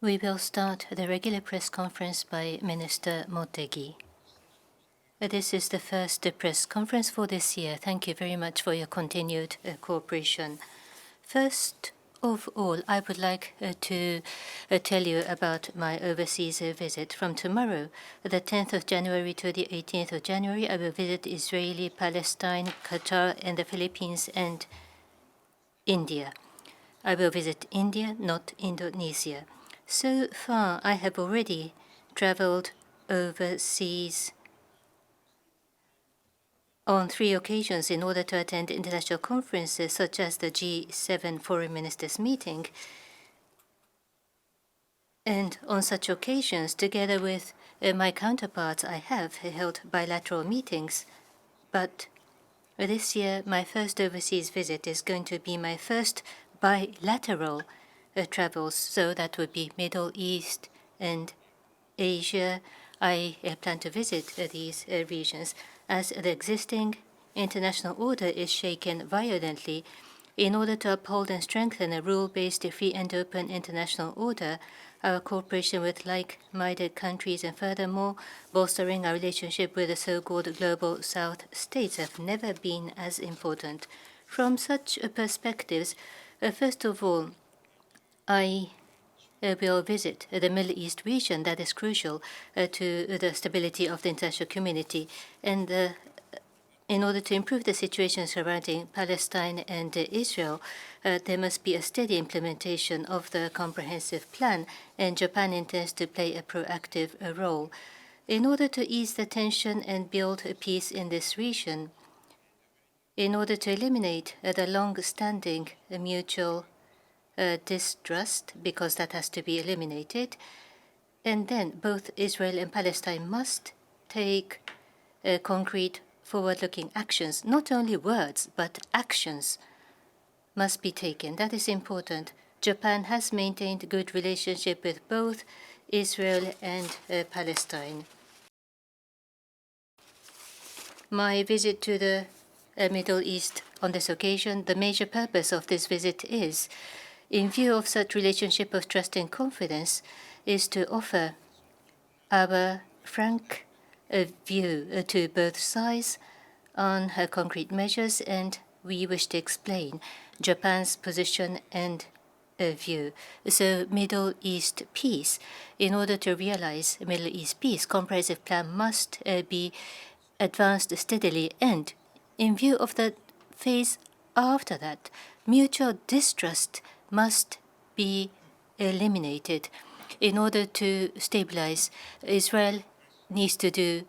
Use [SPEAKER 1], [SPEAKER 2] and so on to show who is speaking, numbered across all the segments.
[SPEAKER 1] We will start the regular press conference by Minister Motegi. This is the first press conference for this year. Thank you very much for your continued cooperation. First of all, I would like to tell you about my overseas visit. From tomorrow, the 10th of January to the 18th of January, I will visit Israel, Palestine, Qatar, and the Philippines and India. I will visit India, not Indonesia. So far, I have already traveled overseas on 3 occasions in order to attend international conferences such as the G7 Foreign Ministers meeting. And on such occasions, together with my counterparts, I have held bilateral meetings. But this year, my first overseas visit is going to be my first bilateral travels, so that would be Middle East and Asia. I plan to visit these regions. As the existing international order is shaken violently, in order to uphold and strengthen a rule-based, free and open international order, our cooperation with like-minded countries and furthermore bolstering our relationship with the so-called Global South states have never been as important. From such perspectives, first of all, I will visit the Middle East region that is crucial to the stability of the international community. And in order to improve the situation surrounding Palestine and Israel, there must be a steady implementation of the comprehensive plan, and Japan intends to play a proactive role. In order to ease the tension and build peace in this region, in order to eliminate the long-standing mutual distrust, because that has to be eliminated. And then both Israel and Palestine must take concrete forward-looking actions. Not only words, but actions must be taken. That is important. Japan has maintained good relationship with both Israel and Palestine. My visit to the Middle East on this occasion, the major purpose of this visit is, in view of such relationship of trust and confidence, is to offer our frank view to both sides on concrete measures, and we wish to explain Japan's position and view. So Middle East peace, in order to realize Middle East peace, comprehensive plan must be advanced steadily, and in view of the phase after that, mutual distrust must be eliminated. In order to stabilize, Israel needs to do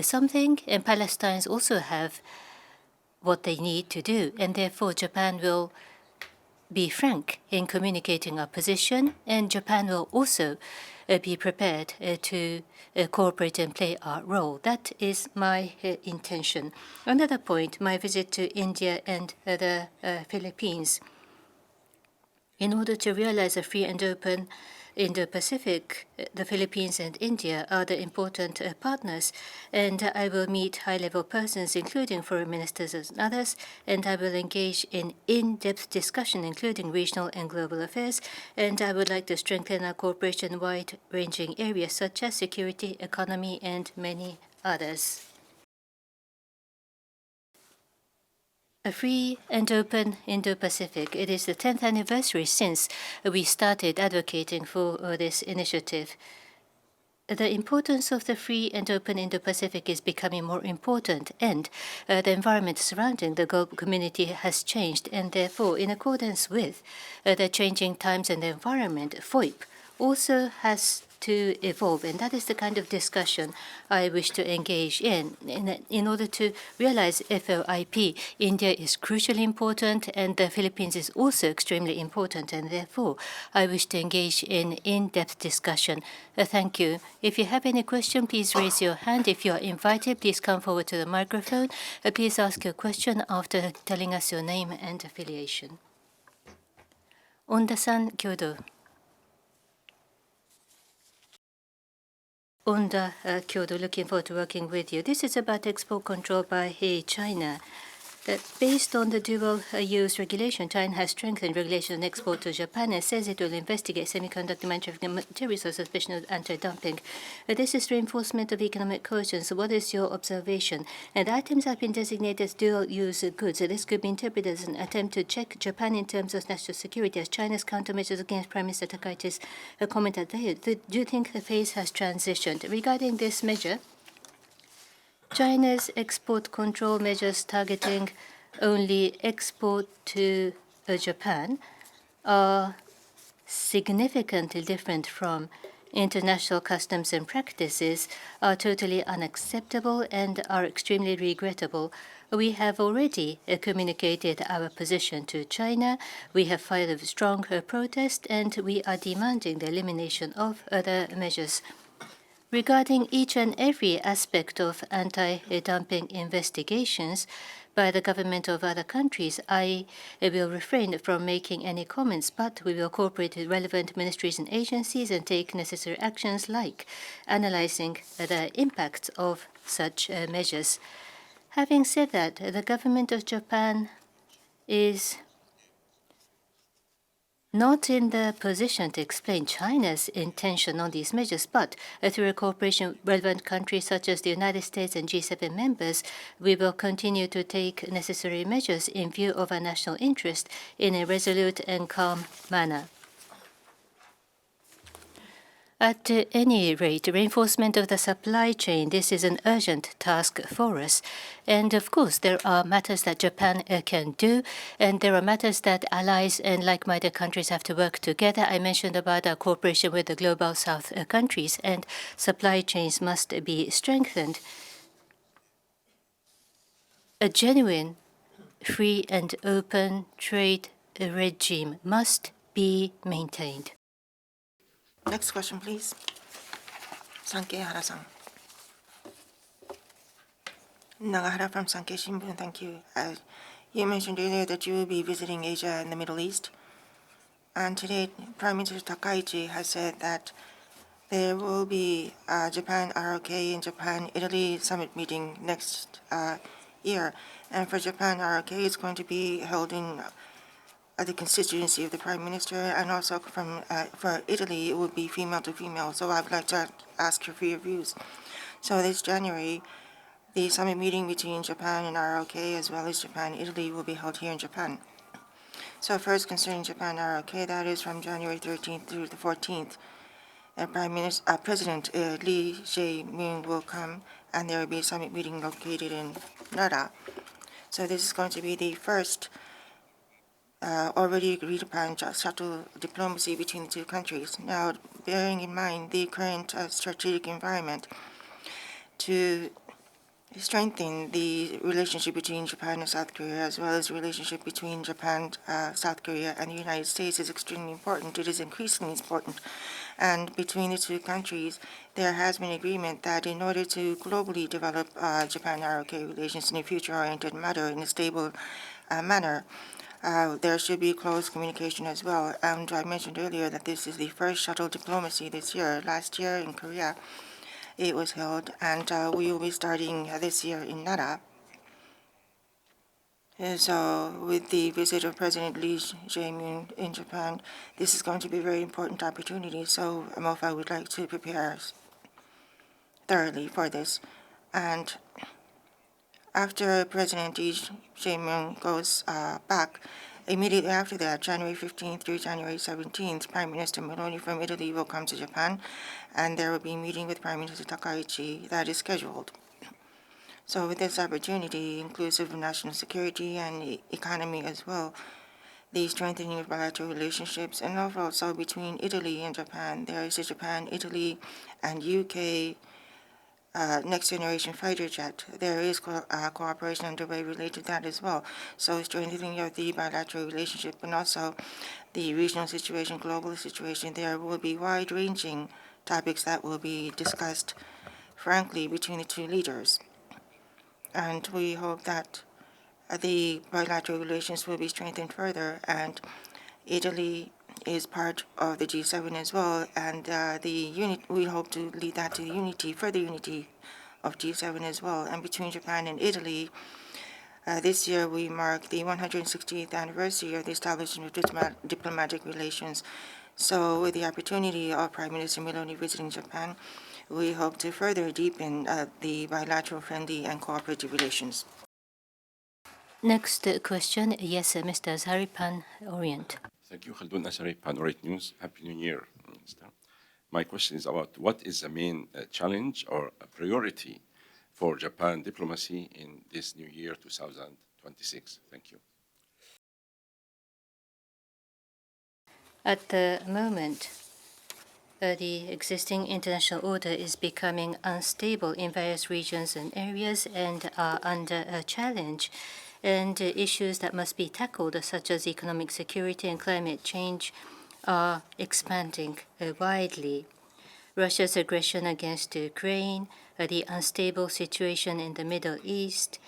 [SPEAKER 1] something, and Palestinians also have what they need to do, and therefore Japan will be frank in communicating our position, and Japan will also be prepared to cooperate and play our role. That is my intention. Another point, my visit to India and the Philippines. In order to realize a free and open Indo-Pacific, the Philippines and India are the important partners, and I will meet high-level persons, including foreign ministers and others, and I will engage in in-depth discussion, including regional and global affairs, and I would like to strengthen our cooperation in wide-ranging areas such as security, economy, and many others. A free and open Indo-Pacific. It is the 10th anniversary since we started advocating for this initiative. The importance of the free and open Indo-Pacific is becoming more important, and the environment surrounding the global community has changed, and therefore, in accordance with the changing times and the environment, FOIP also has to evolve, and that is the kind of discussion I wish to engage in. In order to realize FOIP, India is crucially important, and the Philippines is also extremely important, and therefore I wish to engage in in-depth discussion. Thank you. If you have any question, please raise your hand. If you are invited, please come forward to the microphone. Please ask your question after telling us your name and affiliation. Onda-san, Kyoto. Onda, Kyoto, looking forward to working with you. This is about export control by China. Based on the dual-use regulation, China has strengthened regulation on export to Japan and says it will investigate semiconductor manufacturing materials on suspicion of anti-dumping. This is reinforcement of economic cohesion. So what is your observation? And items have been designated as dual-use goods. This could be interpreted as an attempt to check Japan in terms of national security, as China's countermeasures against Prime Minister Takaichi's comment at the Do you think the phase has transitioned? Regarding this measure, China's export control measures targeting only export to Japan are significantly different from international customs and practices, are totally unacceptable and are extremely regrettable. We have already communicated our position to China. We have filed a strong protest, and we are demanding the elimination of other measures. Regarding each and every aspect of anti-dumping investigations by the government of other countries, I will refrain from making any comments, but we will cooperate with relevant ministries and agencies and take necessary actions like analyzing the impacts of such measures. Having said that, the government of Japan is not in the position to explain China's intention on these measures, but through a cooperation with relevant countries such as the United States and G7 members, we will continue to take necessary measures in view of our national interest in a resolute and calm manner. At any rate, reinforcement of the supply chain, this is an urgent task for us. And of course, there are matters that Japan can do, and there are matters that allies and like-minded countries have to work together. I mentioned about our cooperation with the Global South countries, and supply chains must be strengthened. A genuine, free and open trade regime must be maintained.
[SPEAKER 2] Next question, please. Sankei Hara-san. Nagahara from Sankei Shimbun. Thank you. You mentioned earlier that you will be visiting Asia and the Middle East. And today, Prime Minister Takaichi has said that there will be Japan ROK and Japan-Italy summit meeting next year. And for Japan, ROK is going to be held in the constituency of the Prime Minister, and also for Italy, it would be female to female. So I would like to ask you for your views. So this January, the summit meeting between Japan and ROK, as well as Japan-Italy, will be held here in Japan. So first, concerning Japan-ROK, that is from January 13th through the 14th. President Lee Jae-myung will come, and there will be a summit meeting located in Nara. So this is going to be the first already agreed upon shuttle diplomacy between the two countries. Now, bearing in mind the current strategic environment, to strengthen the relationship between Japan and South Korea, as well as the relationship between Japan, South Korea, and the United States is extremely important. It is increasingly important. And between the two countries, there has been agreement that in order to globally develop Japan-ROK relations in a future-oriented manner, in a stable manner, there should be close communication as well. And I mentioned earlier that this is the first shuttle diplomacy this year. Last year in Korea, it was held, and we will be starting this year in Nara. And so with the visit of President Lee Jae-myung in Japan, this is going to be a very important opportunity. So MOFA would like to prepare thoroughly for this. And after President Lee Jae-myung goes back, immediately after that, January 15th through January 17th, Prime Minister Meloni from Italy will come to Japan, and there will be a meeting with Prime Minister Takaichi that is scheduled. So with this opportunity, inclusive of national security and economy as well, the strengthening of bilateral relationships, and also between Italy and Japan, there is a Japan, Italy, and UK next generation fighter jet. There is cooperation underway related to that as well. So strengthening of the bilateral relationship and also the regional situation, global situation, there will be wide-ranging topics that will be discussed frankly between the two leaders. And we hope that the bilateral relations will be strengthened further, and Italy is part of the G7 as well, and we hope to lead that to unity, further unity of G7 as well. And between Japan and Italy, This year, we mark the 160th anniversary of the establishment of diplomatic relations. So, with the opportunity of Prime Minister Meloni visiting Japan, we hope to further deepen the bilateral friendly and cooperative relations.
[SPEAKER 1] Next question, yes, Mr. Zaripan, Orient.
[SPEAKER 3] Thank you, Khaldun Ashari, Pan Orient News. Happy New Year, Minister. My question is about what is the main challenge or priority for Japan diplomacy in this new year, 2026? Thank you.
[SPEAKER 1] At the moment, the existing international order is becoming unstable in various regions and areas and are under a challenge. And issues that must be tackled, such as economic security and climate change, are expanding widely. Russia's aggression against Ukraine, the unstable situation in the Middle East,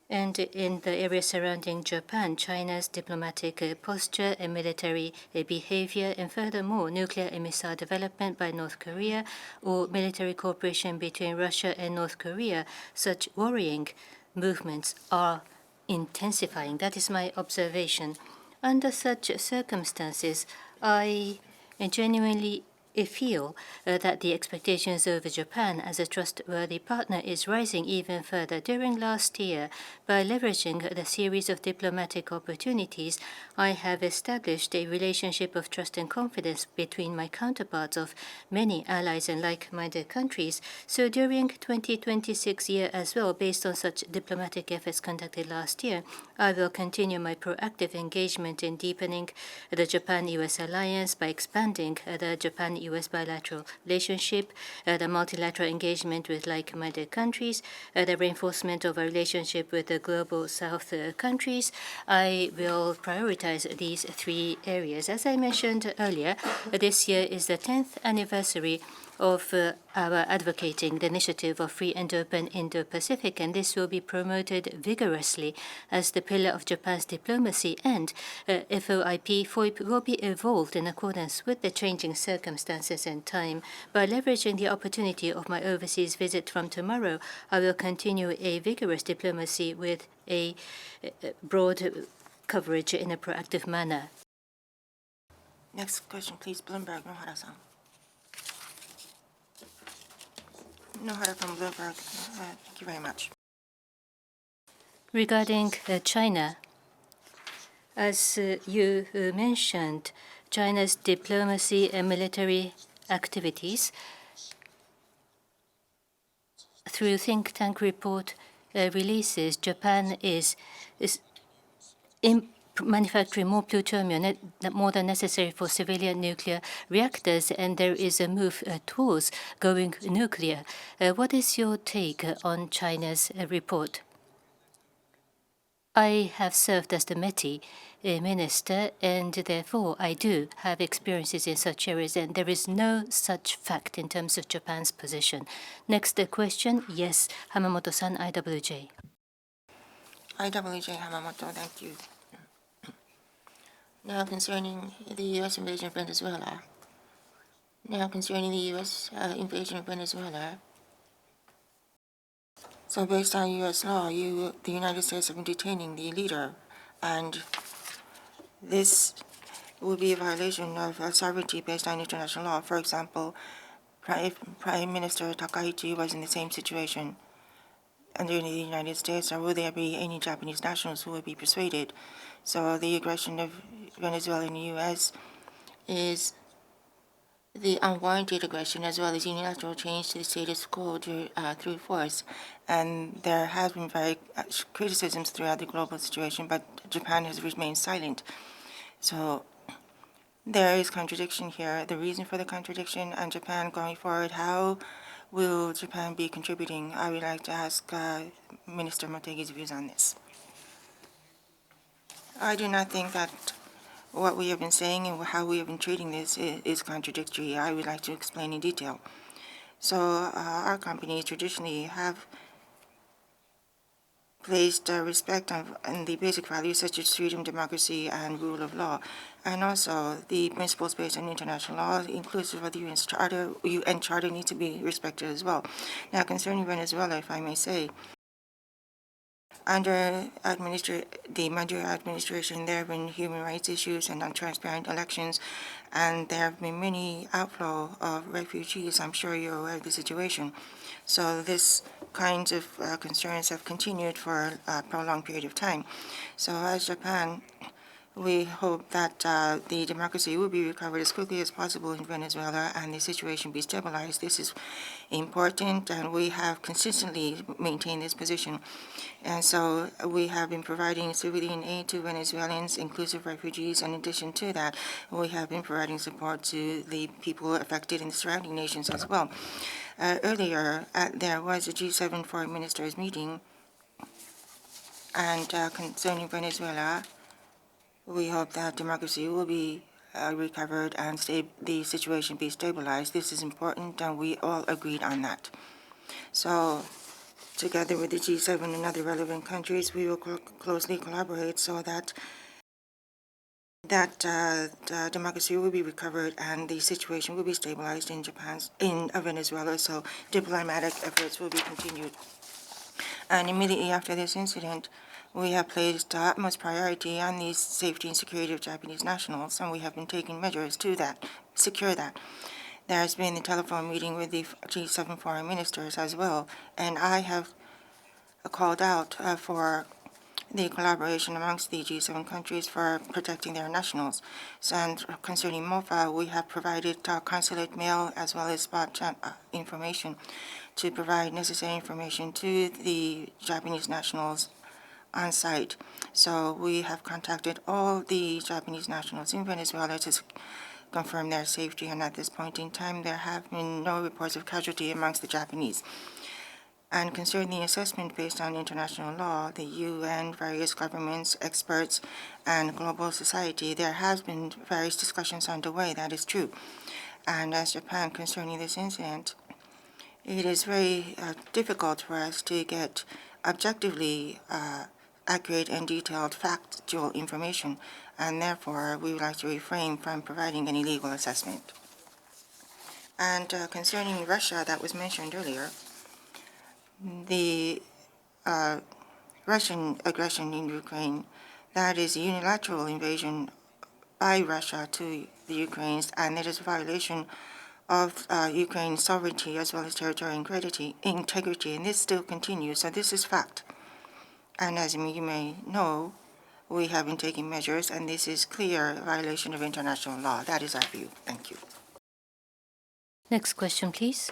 [SPEAKER 1] and in the area surrounding Japan, China's diplomatic posture and military behavior, and furthermore, nuclear and missile development by North Korea or military cooperation between Russia and North Korea, such worrying movements are intensifying. That is my observation. Under such circumstances, I genuinely feel that the expectations over Japan as a trustworthy partner is rising even further. During last year, by leveraging the series of diplomatic opportunities, I have established a relationship of trust and confidence between my counterparts of many allies and like-minded countries. So during 2026 year as well, based on such diplomatic efforts conducted last year, I will continue my proactive engagement in deepening the Japan-US alliance by expanding the Japan-US bilateral relationship, the multilateral engagement with like-minded countries, the reinforcement of a relationship with the global South countries. I will prioritize these three areas. As I mentioned earlier, this year is the 10th anniversary of our advocating the initiative of free and open Indo-Pacific, and this will be promoted vigorously as the pillar of Japan's diplomacy, and FOIP will be evolved in accordance with the changing circumstances and time. By leveraging the opportunity of my overseas visit from tomorrow, I will continue a vigorous diplomacy with a broad coverage in a proactive manner.
[SPEAKER 2] Next question, please. Bloomberg, Nohara-san. Nohara from Bloomberg. Thank you very much.
[SPEAKER 1] Regarding China, as you mentioned, China's diplomacy and military activities through think tank report releases, Japan is manufacturing more plutonium, more than necessary for civilian nuclear reactors, and there is a move towards going nuclear. What is your take on China's report? I have served as the METI minister, and therefore I do have experiences in such areas, and there is no such fact in terms of Japan's position. Next question, yes, Hamamoto-san, IWJ.
[SPEAKER 2] IWJ Hamamoto, thank you. Now concerning the U.S. invasion of Venezuela. So based on U.S. law, the United States have been detaining the leader, and this would be a violation of sovereignty based on international law. For example, Prime Minister Takaichi was in the same situation under the United States, or will there be any Japanese nationals who would be persuaded? So the aggression of Venezuela in the U.S. is the unwarranted aggression as well as unilateral change to the status quo through force. And there has been very criticisms throughout the global situation, but Japan has remained silent. So there is contradiction here. The reason for the contradiction, and Japan going forward, how will Japan be contributing? I would like to ask Minister Motegi's views on this. I do not think that what we have been saying and how we have been treating this is contradictory. I would like to explain in detail. So our companies traditionally have placed respect on the basic values such as freedom, democracy, and rule of law, and also the principles based on international law, inclusive of the UN Charter, need to be respected as well. Now, concerning Venezuela, if I may say, Under the Maduro administration, there have been human rights issues and untransparent elections, and there have been many outflow of refugees. I'm sure you're aware of the situation. So this kinds of concerns have continued for a prolonged period of time. So as Japan, we hope that the democracy will be recovered as quickly as possible in Venezuela and the situation be stabilized. This is important, and we have consistently maintained this position. And so we have been providing civilian aid to Venezuelans, inclusive refugees. In addition to that, we have been providing support to the people affected in the surrounding nations as well. Earlier, there was a G7 foreign ministers meeting, and concerning Venezuela, we hope that democracy will be recovered and the situation be stabilized. This is important, and we all agreed on that. So, together with the G7 and other relevant countries, we will closely collaborate so that democracy will be recovered and the situation will be stabilized in Venezuela. So, diplomatic efforts will be continued. And immediately after this incident, we have placed utmost priority on the safety and security of Japanese nationals, and we have been taking measures to secure that. There has been a telephone meeting with the G7 foreign ministers as well, and I have called out for the collaboration amongst the G7 countries for protecting their nationals. And concerning MOFA, we have provided consulate mail as well as spot information to provide necessary information to the Japanese nationals on site. So we have contacted all the Japanese nationals in Venezuela to confirm their safety, and at this point in time, there have been no reports of casualty amongst the Japanese. And concerning the assessment based on international law, the UN, various governments, experts, and global society, there has been various discussions underway. That is true. And as Japan, concerning this incident, it is very difficult for us to get objectively accurate and detailed factual information, and therefore we would like to refrain from providing any legal assessment. And concerning Russia, that was mentioned earlier, the Russian aggression in Ukraine, that is a unilateral invasion by Russia to the Ukrainians, and it is a violation of Ukraine's sovereignty as well as territorial integrity, and this still continues. So this is fact. And as you may know, we have been taking measures, and this is clear violation of international law. That is our view. Thank you.
[SPEAKER 1] Next question, please.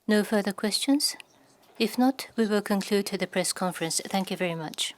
[SPEAKER 1] No further questions? If not, we will conclude the press conference. Thank you very much.